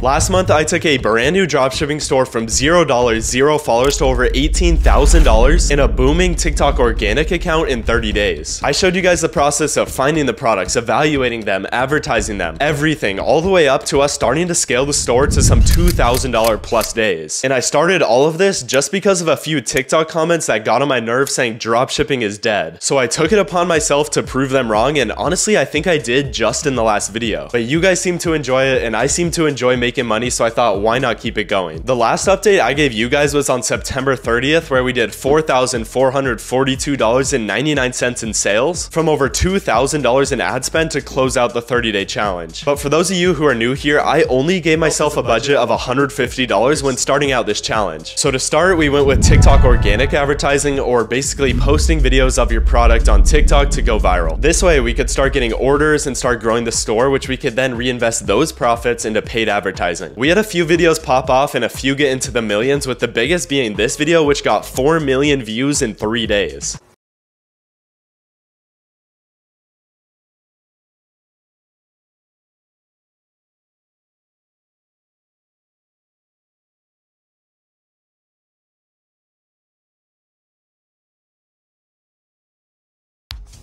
Last month, I took a brand new dropshipping store from $0, 0 followers to over $18,000 in a booming TikTok organic account in 30 days. I showed you guys the process of finding the products, evaluating them, advertising them, everything, all the way up to us starting to scale the store to some $2,000 plus days. And I started all of this just because of a few TikTok comments that got on my nerves saying dropshipping is dead. So I took it upon myself to prove them wrong, and honestly, I think I did just in the last video. But you guys seem to enjoy it, and I seem to enjoy making money, so I thought, why not keep it going? The last update I gave you guys was on September 30th, where we did $4,442.99 in sales from over $2,000 in ad spend to close out the 30-day challenge. But for those of you who are new here, I only gave myself a budget of $150 when starting out this challenge. So to start, we went with TikTok organic advertising, or basically posting videos of your product on TikTok to go viral. This way, we could start getting orders and start growing the store, which we could then reinvest those profits into paid advertising. We had a few videos pop off and a few get into the millions, with the biggest being this video, which got 4 million views in 3 days.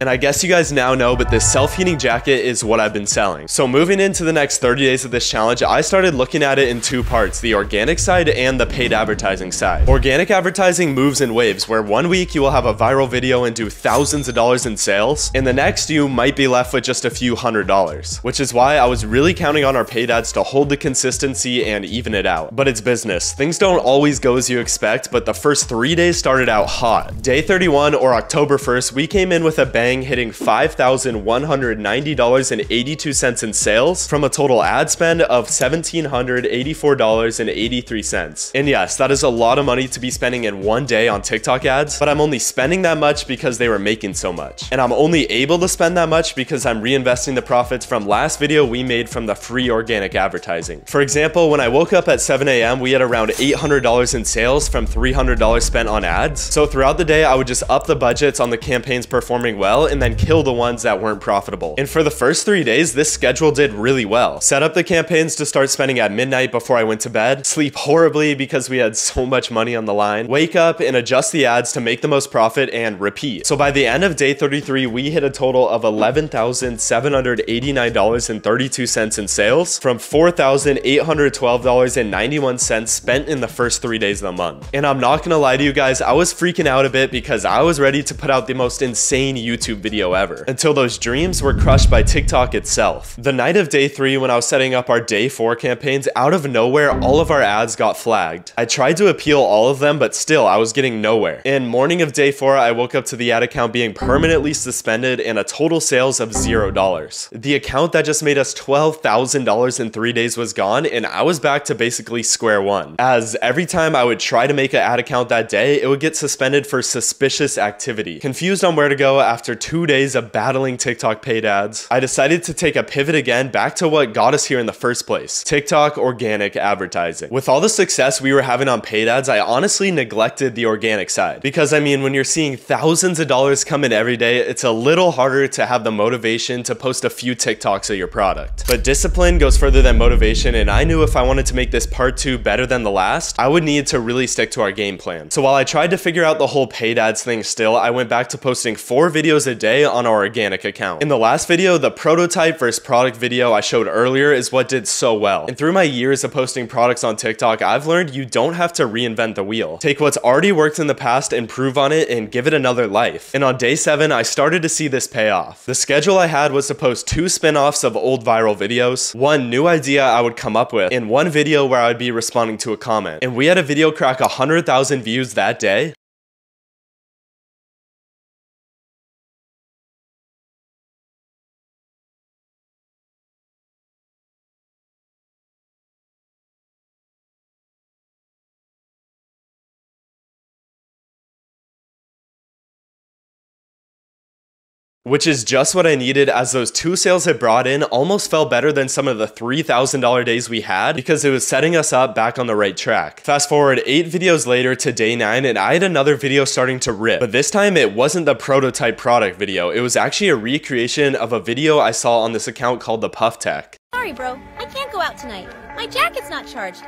And I guess you guys now know, but this self-heating jacket is what I've been selling. So moving into the next 30 days of this challenge, I started looking at it in two parts, the organic side and the paid advertising side. Organic advertising moves in waves, where one week you will have a viral video and do thousands of dollars in sales, and the next you might be left with just a few $100s, which is why I was really counting on our paid ads to hold the consistency and even it out. But it's business. Things don't always go as you expect, but the first 3 days started out hot. Day 31, or October 1st, we came in with a bang, hitting $5,190.82 in sales from a total ad spend of $1,784.83. And yes, that is a lot of money to be spending in one day on TikTok ads, but I'm only spending that much because they were making so much. And I'm only able to spend that much because I'm reinvesting the profits from last video we made from the free organic advertising. For example, when I woke up at 7 a.m., we had around $800 in sales from $300 spent on ads. So throughout the day, I would just up the budgets on the campaigns performing well and then kill the ones that weren't profitable. And for the first 3 days, this schedule did really well. Set up the campaigns to start spending at midnight before I went to bed, sleep horribly because we had so much money on the line, wake up and adjust the ads to make the most profit, and repeat. So by the end of day 33, we hit a total of $11,789.32 in sales from $4,812.91 spent in the first 3 days of the month. And I'm not gonna lie to you guys, I was freaking out a bit because I was ready to put out the most insane YouTube video ever, until those dreams were crushed by TikTok itself. The night of day 3, when I was setting up our day 4 campaigns, out of nowhere, all of our ads got flagged. I tried to appeal all of them, but still, I was getting nowhere. And morning of day 4, I woke up to the ad account being permanently suspended and a total sales of $0. The account that just made us $12,000 in 3 days was gone, and I was back to basically square one, as every time I would try to make an ad account that day, it would get suspended for suspicious activity. Confused on where to go after 2 days of battling TikTok paid ads, I decided to take a pivot again back to what got us here in the first place, TikTok organic advertising. With all the success we were having on paid ads, I honestly neglected the organic side. Because I mean, when you're seeing thousands of dollars come in every day, it's a little harder to have the motivation to post a few TikToks of your product. But discipline goes further than motivation, and I knew if I wanted to make this part 2 better than the last, I would need to really stick to our game plan. So while I tried to figure out the whole paid ads thing still, I went back to posting 4 videos a day on our organic account. In the last video, the prototype versus product video I showed earlier is what did so well. And through my years of posting products on TikTok, I've learned you don't have to reinvent the wheel. Take what's already worked in the past, improve on it, and give it another life. And on day 7, I started to see this pay off. The schedule I had was to post 2 spin-offs of old viral videos, 1 new idea I would come up with, and 1 video where I'd be responding to a comment. And we had a video crack 100,000 views that day. which is just what I needed, as those 2 sales it brought in almost felt better than some of the $3,000 days we had, because it was setting us up back on the right track. Fast forward 8 videos later to day 9, and I had another video starting to rip, but this time it wasn't the prototype product video. It was actually a recreation of a video I saw on this account called the Puff Tech. Sorry bro, I can't go out tonight. My jacket's not charged.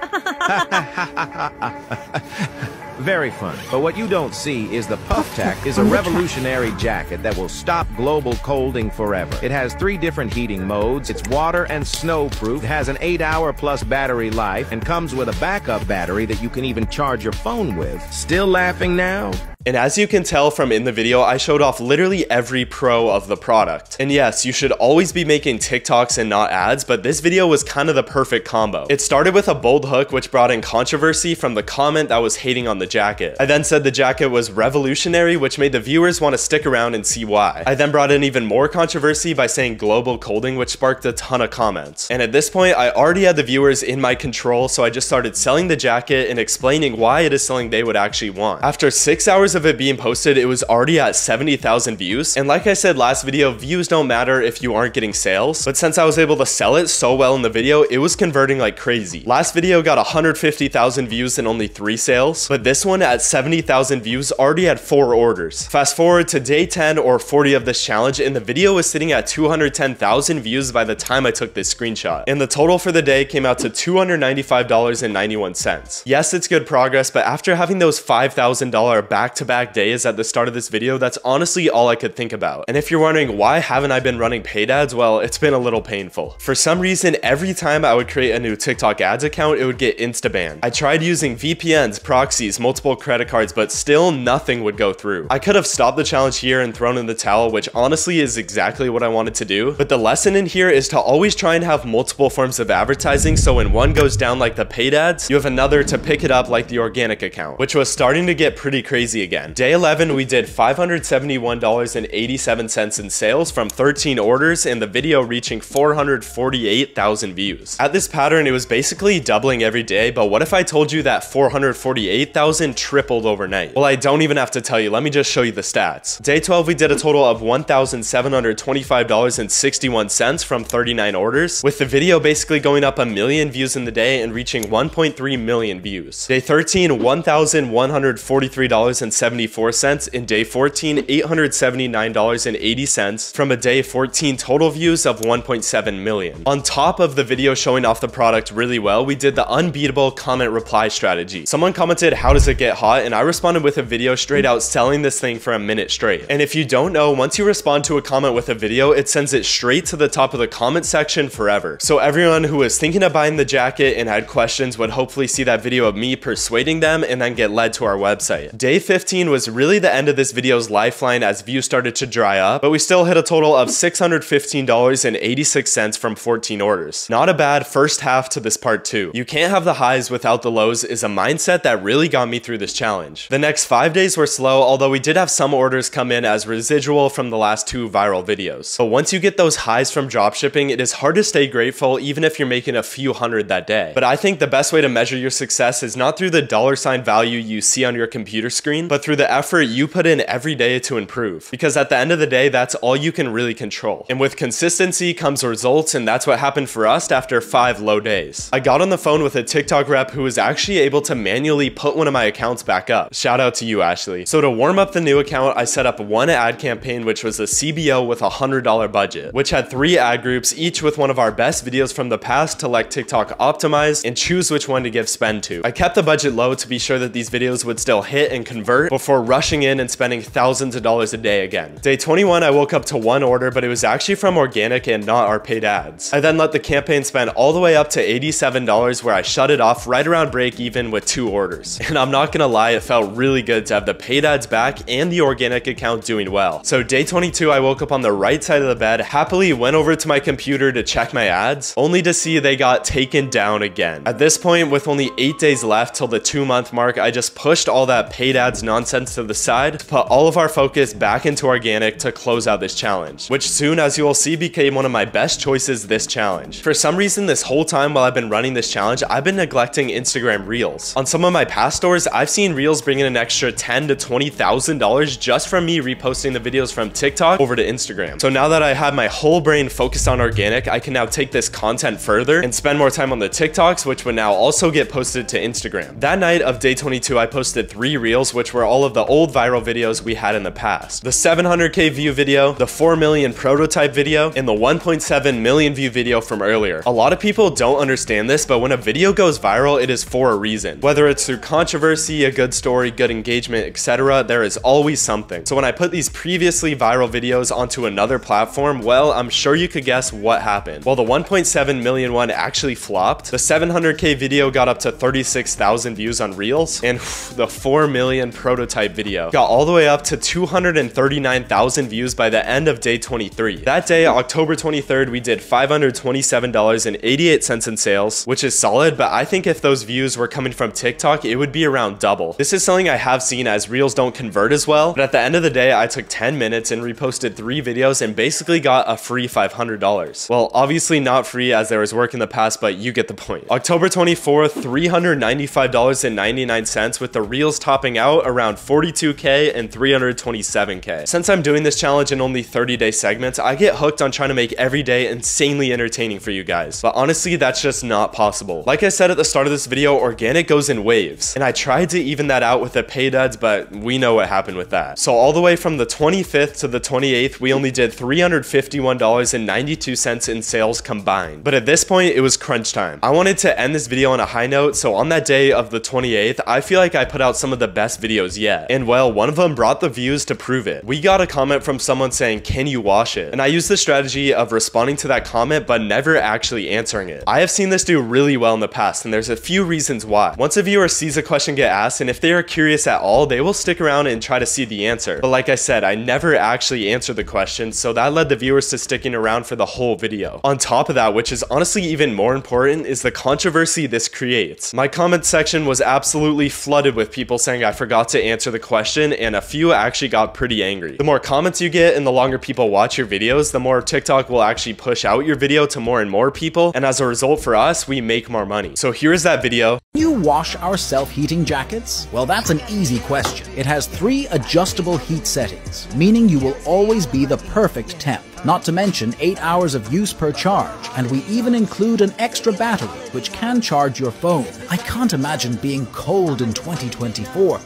Very funny. But what you don't see is the Puff Tack is a revolutionary jacket that will stop global colding forever. It has 3 different heating modes. It's water and snow-proof. It has an 8-hour-plus battery life and comes with a backup battery that you can even charge your phone with. Still laughing now? And as you can tell from in the video, I showed off literally every pro of the product. And yes, you should always be making TikToks and not ads, but this video was kind of the perfect combo. It started with a bold hook which brought in controversy from the comment that was hating on the jacket. I then said the jacket was revolutionary, which made the viewers want to stick around and see why. I then brought in even more controversy by saying global colding, which sparked a ton of comments. And at this point, I already had the viewers in my control, so I just started selling the jacket and explaining why it is something they would actually want. After 6 hours of it being posted, it was already at 70,000 views. And like I said last video, views don't matter if you aren't getting sales. But since I was able to sell it so well in the video, it was converting like crazy. Last video got 150,000 views and only 3 sales. But this one at 70,000 views already had 4 orders. Fast forward to day 10 or 40 of this challenge, and the video was sitting at 210,000 views by the time I took this screenshot. And the total for the day came out to $295.91. Yes, it's good progress, but after having those $5,000 back-to-back days at the start of this video, that's honestly all I could think about. And if you're wondering why haven't I been running paid ads, well, it's been a little painful. For some reason, every time I would create a new TikTok ads account, it would get insta-banned. I tried using VPNs, proxies, multiple credit cards, but still nothing would go through. I could have stopped the challenge here and thrown in the towel, which honestly is exactly what I wanted to do. But the lesson in here is to always try and have multiple forms of advertising, so when one goes down like the paid ads, you have another to pick it up like the organic account, which was starting to get pretty crazy again. Day 11, we did $571.87 in sales from 13 orders, and the video reaching 448,000 views. At this pattern, it was basically doubling every day, but what if I told you that 448,000 tripled overnight? Well, I don't even have to tell you. Let me just show you the stats. Day 12, we did a total of $1,725.61 from 39 orders, with the video basically going up 1 million views in the day and reaching 1.3 million views. Day 13, $1,143.74. In day 14, $879.80 from a day 14 total views of 1.7 million. On top of the video showing off the product really well, we did the unbeatable comment reply strategy. Someone commented, "How does it get hot?" and I responded with a video straight out selling this thing for a minute straight. And if you don't know, once you respond to a comment with a video, it sends it straight to the top of the comment section forever. So everyone who was thinking of buying the jacket and had questions would hopefully see that video of me persuading them and then get led to our website. Day 15 was really the end of this video's lifeline as views started to dry up, but we still hit a total of $615.86 from 14 orders. Not a bad first half to this part 2. You can't have the highs without the lows is a mindset that really got me through this challenge. The next 5 days were slow, although we did have some orders come in as residual from the last 2 viral videos. But once you get those highs from dropshipping, it is hard to stay grateful even if you're making a few hundred that day. But I think the best way to measure your success is not through the $ value you see on your computer screen, but through the effort you put in every day to improve. Because at the end of the day, that's all you can really control. And with consistency comes results, and that's what happened for us after 5 low days. I got on the phone with a TikTok rep who was actually able to manually put one of my accounts back up. Shout out to you, Ashley. So to warm up the new account, I set up one ad campaign, which was a CBO with a $100 budget, which had 3 ad groups, each with one of our best videos from the past to let TikTok optimize and choose which one to give spend to. I kept the budget low to be sure that these videos would still hit and convert before rushing in and spending thousands of dollars a day again. Day 21, I woke up to 1 order, but it was actually from organic and not our paid ads. I then let the campaign spend all the way up to $87, where I shut it off right around break even with 2 orders. And I'm not gonna lie, it felt really good to have the paid ads back and the organic account doing well. So day 22, I woke up on the right side of the bed, happily went over to my computer to check my ads, only to see they got taken down again. At this point, with only 8 days left till the 2-month mark, I just pushed all that paid ads nonsense to the side to put all of our focus back into organic to close out this challenge, which soon, as you will see, became one of my best choices this challenge. For some reason, this whole time while I've been running this challenge, I've been neglecting Instagram Reels. On some of my past stores, I've seen Reels bring in an extra $10,000 to $20,000 just from me reposting the videos from TikTok over to Instagram. So now that I have my whole brain focused on organic, I can now take this content further and spend more time on the TikToks, which would now also get posted to Instagram. That night of day 22, I posted 3 Reels, which were were all of the old viral videos we had in the past. The 700k view video, the 4 million prototype video, and the 1.7 million view video from earlier. A lot of people don't understand this, but when a video goes viral, it is for a reason. Whether it's through controversy, a good story, good engagement, etc., there is always something. So when I put these previously viral videos onto another platform, well, I'm sure you could guess what happened. While the 1.7 million one actually flopped, the 700k video got up to 36,000 views on Reels, and the 4 million prototype video got all the way up to 239,000 views by the end of day 23. That day, October 23rd, we did $527.88 in sales, which is solid, but I think if those views were coming from TikTok, it would be around double. This is something I have seen as Reels don't convert as well, but at the end of the day, I took 10 minutes and reposted 3 videos and basically got a free $500. Well, obviously not free as there was work in the past, but you get the point. October 24th, $395.99 with the Reels topping out around 42k and 327k. Since I'm doing this challenge in only 30-day segments, I get hooked on trying to make every day insanely entertaining for you guys. But honestly, that's just not possible. Like I said at the start of this video, organic goes in waves, and I tried to even that out with the paid ads, but we know what happened with that. So all the way from the 25th to the 28th, we only did $351.92 in sales combined. But at this point, it was crunch time. I wanted to end this video on a high note, so on that day of the 28th, I feel like I put out some of the best videos yet. And well, one of them brought the views to prove it. We got a comment from someone saying, "Can you wash it?" And I used the strategy of responding to that comment, but never actually answering it. I have seen this do really well in the past, and there's a few reasons why. Once a viewer sees a question get asked, and if they are curious at all, they will stick around and try to see the answer. But like I said, I never actually answered the question, so that led the viewers to sticking around for the whole video. On top of that, which is honestly even more important, is the controversy this creates. My comment section was absolutely flooded with people saying I forgot to answer the question, and a few actually got pretty angry. The more comments you get and the longer people watch your videos, the more TikTok will actually push out your video to more and more people, and as a result for us, we make more money. So here's that video. Can you wash our self-heating jackets? Well, that's an easy question. It has 3 adjustable heat settings, meaning you will always be the perfect temp. Not to mention 8 hours of use per charge, and we even include an extra battery which can charge your phone. I can't imagine being cold in 2024.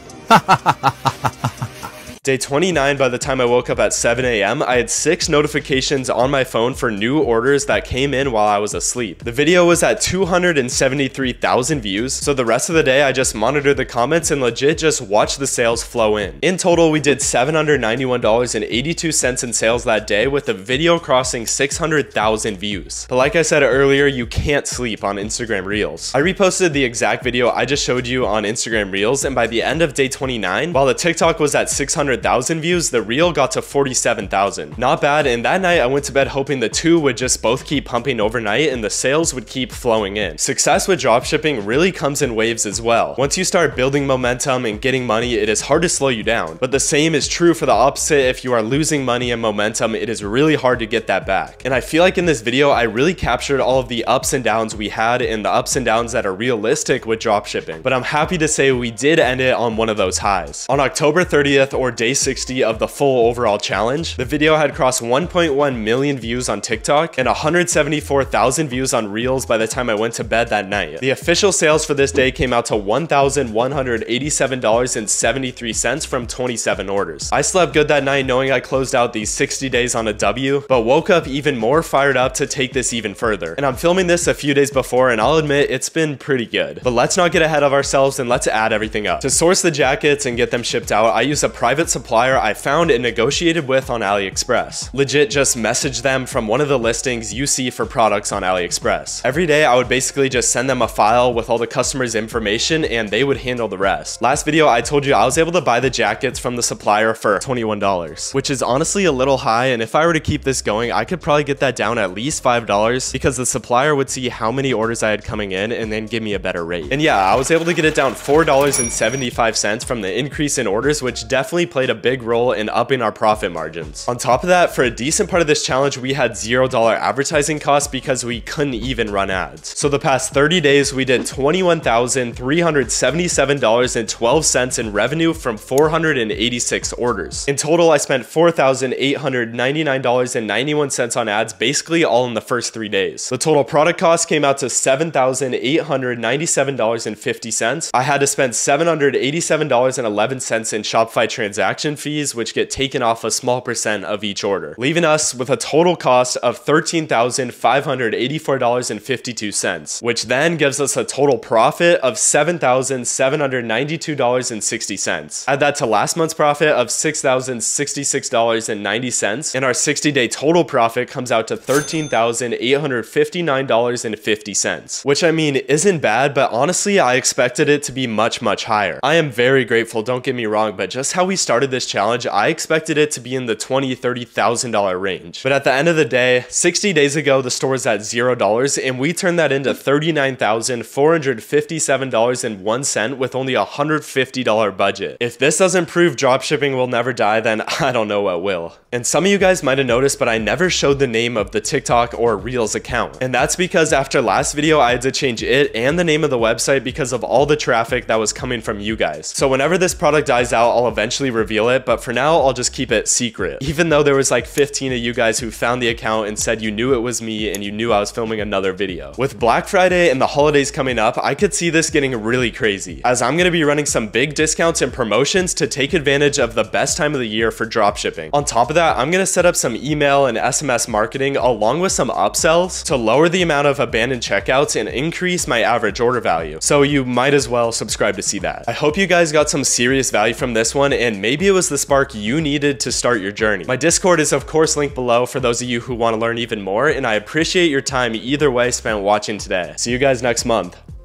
Day 29, by the time I woke up at 7 a.m., I had 6 notifications on my phone for new orders that came in while I was asleep. The video was at 273,000 views, so the rest of the day I just monitored the comments and legit just watched the sales flow in. In total, we did $791.82 in sales that day, with the video crossing 600,000 views. But like I said earlier, you can't sleep on Instagram Reels. I reposted the exact video I just showed you on Instagram Reels, and by the end of day 29, while the TikTok was at 600,000 views, the Reel got to 47,000. Not bad, and that night I went to bed hoping the two would just both keep pumping overnight and the sales would keep flowing in. Success with dropshipping really comes in waves as well. Once you start building momentum and getting money, it is hard to slow you down. But the same is true for the opposite. If you are losing money and momentum, it is really hard to get that back. And I feel like in this video, I really captured all of the ups and downs we had and the ups and downs that are realistic with dropshipping. But I'm happy to say we did end it on one of those highs. On October 30th, or day 60 of the full overall challenge, the video had crossed 1.1 million views on TikTok and 174,000 views on Reels by the time I went to bed that night. The official sales for this day came out to $1,187.73 from 27 orders. I slept good that night knowing I closed out these 60 days on a W, but woke up even more fired up to take this even further. And I'm filming this a few days before, and I'll admit it's been pretty good. But let's not get ahead of ourselves and let's add everything up. To source the jackets and get them shipped out, I use a private supplier I found and negotiated with on AliExpress. Legit just message them from one of the listings you see for products on AliExpress. Every day I would basically just send them a file with all the customer's information and they would handle the rest. Last video I told you I was able to buy the jackets from the supplier for $21, which is honestly a little high, and if I were to keep this going, I could probably get that down at least $5 because the supplier would see how many orders I had coming in and then give me a better rate. And yeah, I was able to get it down $4.75 from the increase in orders, which definitely played a big role in upping our profit margins. On top of that, for a decent part of this challenge, we had $0 advertising costs because we couldn't even run ads. So the past 30 days, we did $21,377.12 in revenue from 486 orders. In total, I spent $4,899.91 on ads, basically all in the first 3 days. The total product cost came out to $7,897.50. I had to spend $787.11 in Shopify transaction fees, which get taken off a small percent of each order, leaving us with a total cost of $13,584.52, which then gives us a total profit of $7,792.60. Add that to last month's profit of $6,066.90, and our 60-day total profit comes out to $13,859.50, which I mean isn't bad, but honestly I expected it to be much higher. I am very grateful, don't get me wrong, but just how we started this challenge, I expected it to be in the $20,000-$30,000 range. But at the end of the day, 60 days ago the store was at $0 and we turned that into $39,457.01 with only a $150 budget. If this doesn't prove dropshipping will never die, then I don't know what will. And some of you guys might have noticed, but I never showed the name of the TikTok or Reels account. And that's because after last video, I had to change it and the name of the website because of all the traffic that was coming from you guys. So whenever this product dies out, I'll eventually reveal it, but for now, I'll just keep it secret. Even though there was like 15 of you guys who found the account and said you knew it was me and you knew I was filming another video. With Black Friday and the holidays coming up, I could see this getting really crazy, as I'm gonna be running some big discounts and promotions to take advantage of the best time of the year for dropshipping. On top of that, I'm gonna set up some email and SMS marketing along with some upsells to lower the amount of abandoned checkouts and increase my average order value. So you might as well subscribe to see that. I hope you guys got some serious value from this one, and maybe it was the spark you needed to start your journey. My Discord is of course linked below for those of you who want to learn even more, and I appreciate your time either way spent watching today. See you guys next month.